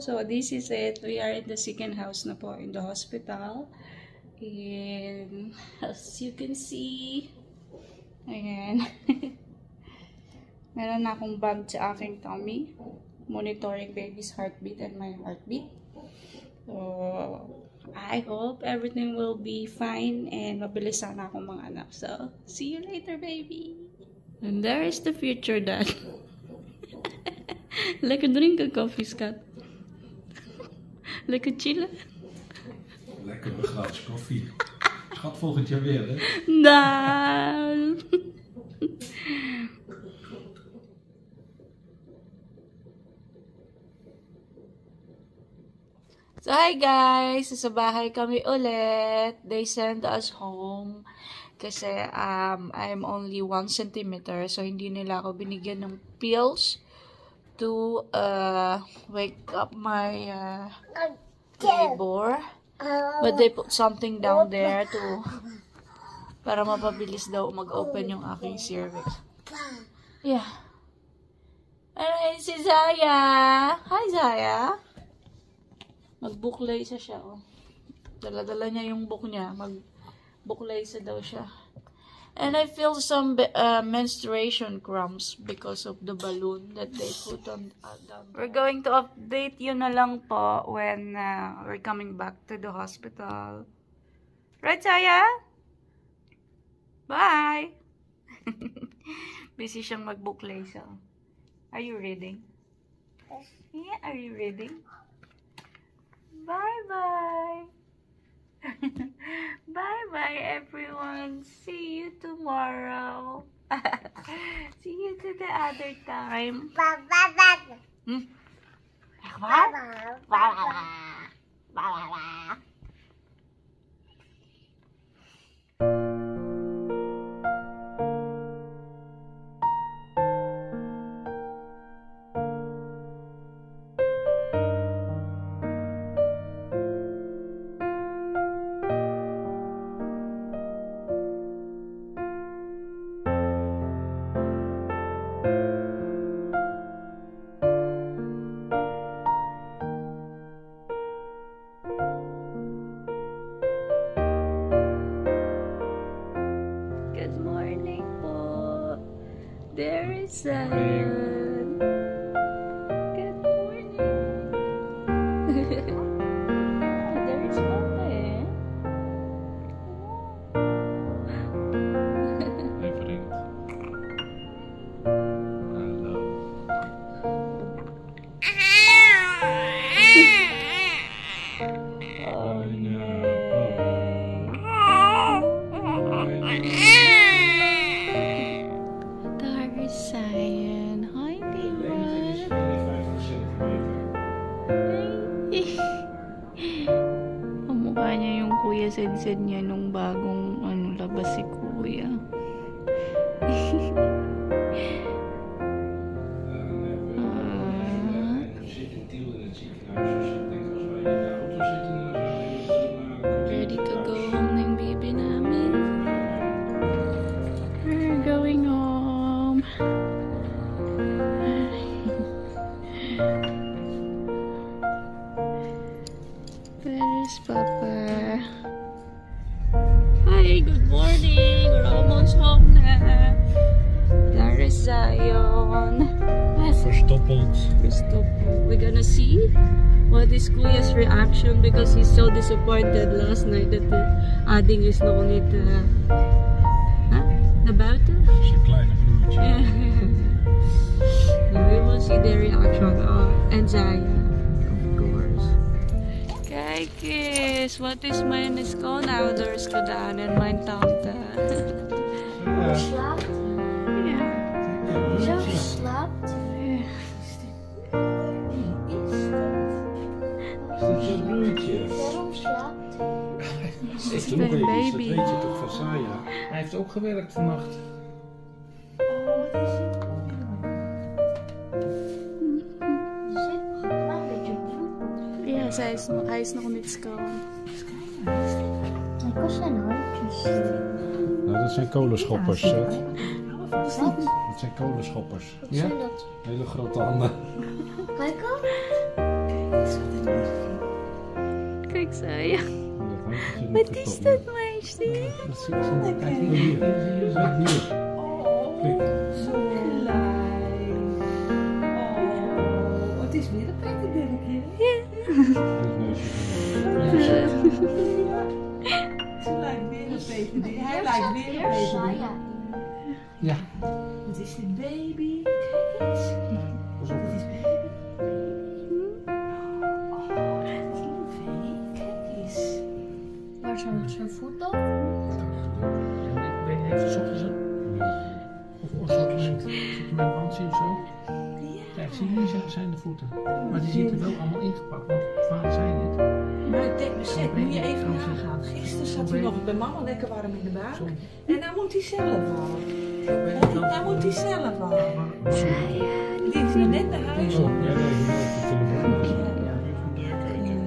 So this is it. We are in the second house na po in the hospital. And as you can see, ayan. Meron na akong bag sa aking tummy. Monitoring baby's heartbeat and my heartbeat. So, I hope everything will be fine and mabilis sana akong mga anak. So, see you later, baby. And there is the future dad. Like a drink of coffee, Scott. Lekker chillen. Lekker een glaasje koffie. Schat, volgend jaar weer, hè? Nou. So, hi guys! Sa bahay kami ulit. They sent us home kasi I'm only 1 centimeter. So, hindi nila ako binigyan ng pills to wake up my labor. But they put something down there to para mapabilis daw mag-open yung aking cervix. Yeah. Ay, si Zaya! Hi, Zaya! Mag-book siya, oh. Dala-dala niya yung book niya. Mag-book daw siya. And I feel some menstruation cramps because of the balloon that they put on down. We're going to update you na lang po when we're coming back to the hospital. Right, Saya? Bye! Busy siyang mag-book so. Are you reading? Yeah, are you reading? Bye-bye. Bye-bye, everyone. See you tomorrow. See you to the other time. Bye-bye. Bye-bye. There is Zion. Good morning. There is Papa, eh? Hey, vriend. Hallo. Oh, no. Zion. Hi, baby. Ang mukha niya yung Kuya Sen-Sen niya nung bagong labas si Kuya. Ready to go home na yung baby namin. We're going home. Where is Papa? Hi, good morning. We're almost home na. There is Zion. Verstoppeld. We're gonna see what is Kuya's reaction because he's so disappointed last night that the adding is nog niet naar buiten. Zijn kleine broertje. We will see their reaction. And Zaya, of course. Kijk eens, wat is mijn schoonouders gedaan en mijn tante? Slaapt? Ja. Zo slaapt? Ja. Is dat zijn broertje? Waarom slaapt hij? Is een baby. Dat weet je toch van Saya? Hij heeft ook gewerkt vannacht. Oh, wat is dit? Er zit nog een klein beetje bloed. Ja, hij is nog niet schoon. Hij kost zijn handjes. Nou, dat zijn kolenschoppers. Wat? Dat zijn kolenschoppers. Wat zijn dat? Hele grote handen. Kijk al. Kijk zo, ja. Wat is dat, meisje? Dat zie ik zo. Kijk hier. Hier. Zo klein. Oh, het is weer een petterdilletje. Ze lijkt weer een petterdilletje. Hij lijkt weer een petterdilletje. Ja. Wat is dit, baby? Kijk eens. Dit is baby. Oh, dat is lief, hè? Kijk eens. Waar zijn voet dan? Heeft ze soms of assortimentbandje of zo? Kijk, zie je, hier zijn de voeten. Maar die zitten wel allemaal ingepakt, want vader zei net. Maar ik denk, besef, moet je even nagaan. Gisteren zat hij nog bij mama lekker warm in de buik. En nou moet hij zelf al. Nou moet hij zelf al. Die is net naar huis. Ja, nee, de telefoon.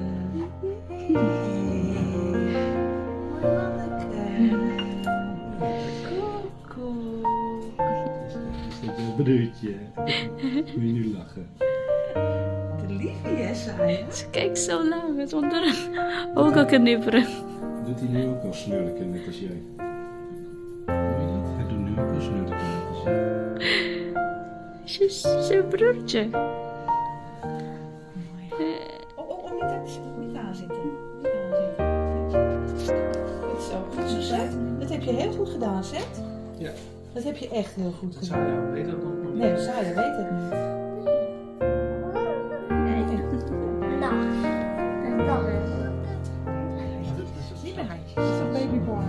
Broertje. Moet je nu lachen. De liefje, hè, zei je? Ze kijkt zo lang, met onder ook al knipperen. Doet hij nu ook al snurken, net als jij? Doe je dat? Hij doet nu ook al snurken, net als jij. Ze is zijn broertje. Oh, niet aanzitten. Niet aanzitten. Goed zo, goed zo, Zet. Dat heb je heel goed gedaan, Zet. Ja. Dat heb je echt heel goed gedaan. Saya weet dat nog niet. Nee, Saya weet het niet. Dag. Dag. Niet mijn handje, dat is een babyborn.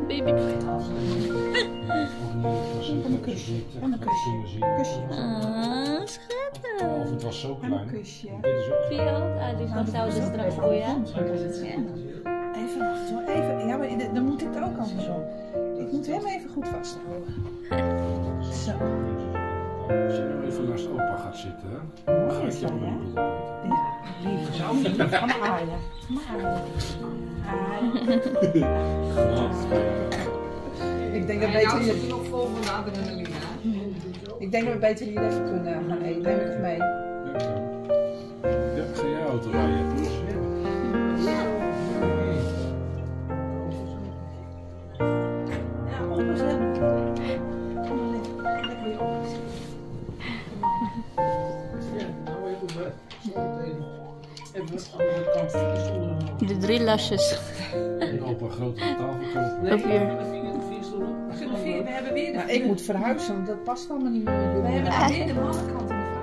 Baby. Een kusje. Kusje. Ah, schattig. Of het was zo klein. Een kusje. Dit is ook Wie ook? Ah, die van zouden straks voor je. Even wachten hoor, even. Ja, maar dan moet ik het ook andersom. Ik moet hem even goed vasthouden. Zo. Als je nou even naast opa gaat zitten, dan ga ik jou een beeld opeten. Ja, lief. Zo lief. Ga maar aaien. Ik denk dat beter hier nog vol van de adrenaline. Ik denk dat we beter hier even kunnen gaan eten. Neem ik het mee. Ja, ga jij auto rijden? Ja, opa is heel. Kom maar lekker weer op. Ja, nou even weg. Even aan de kant van de stoel. De 3 lasjes. En opa een grotere tafel kopen. Nee, Op hier. vier stoelen. We hebben weer de... ik moet verhuizen, want dat past allemaal niet meer. We hebben weer de mannenkant en de vrouwen.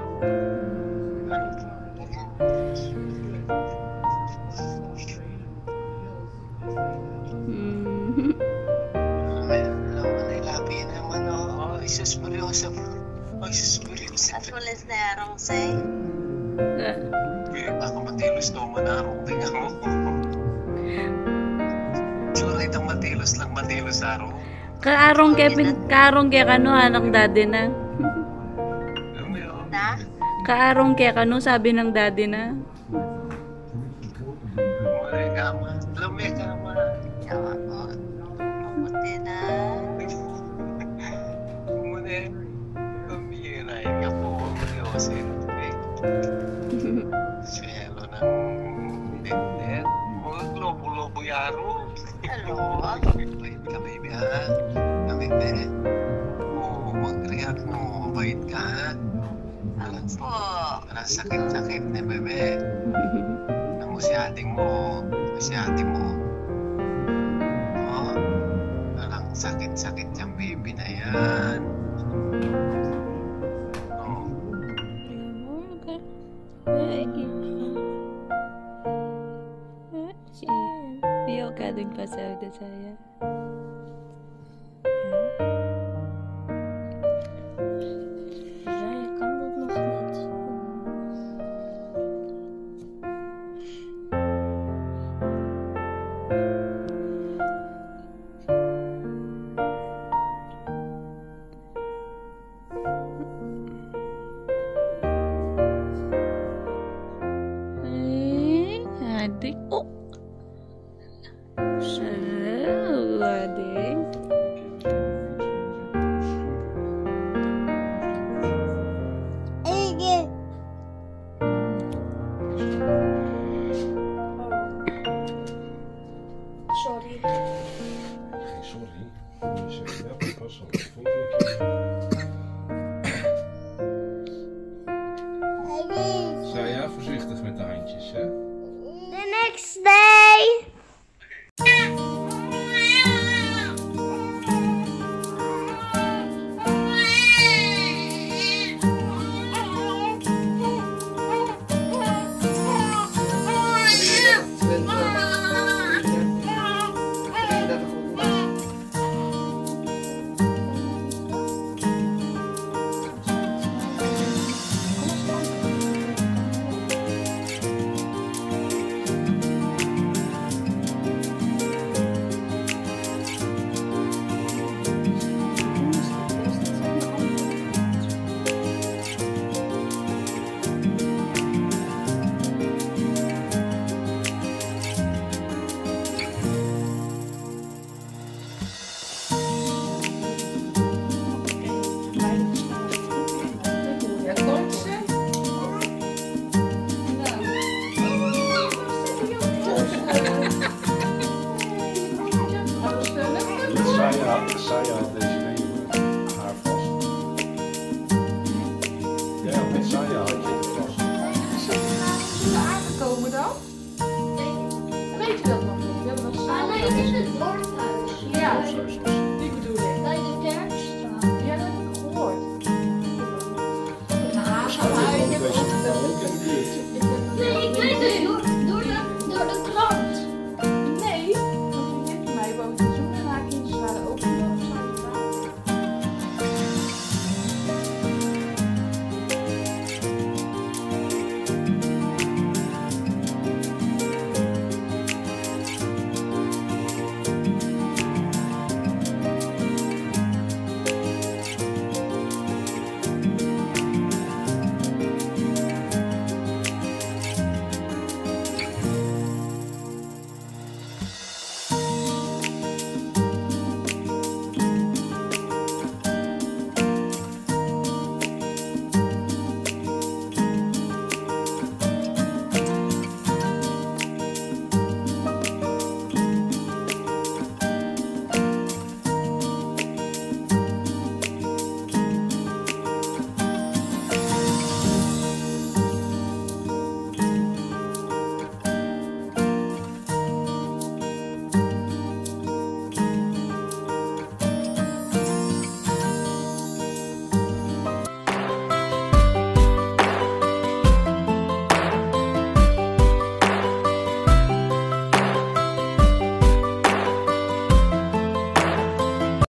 Tulis na arong say. Ako matilos daw manarong tingnan mo. Sure itong matilos lang matilos araw. Kaarong kaya kano anang daddy na. Na? Kaarong kaya kano sabi ng daddy na. Mulay kama. Lamay kama. Yawa ko. Mabuti na. Mulay. Pamira yung ako. Mayosin. Swelo ng dinner. Mga globo-lobo yaro. Hello? Baby ka baby ha. Kami din. Oo, mag-react no. Mabait ka ha. Ako po. Parang sakit-sakit ni bebe. Nang si ating mo. Si ating mo. Oo. Parang sakit-sakit yung baby na yan. Oo. Bio ka din pa sa saya.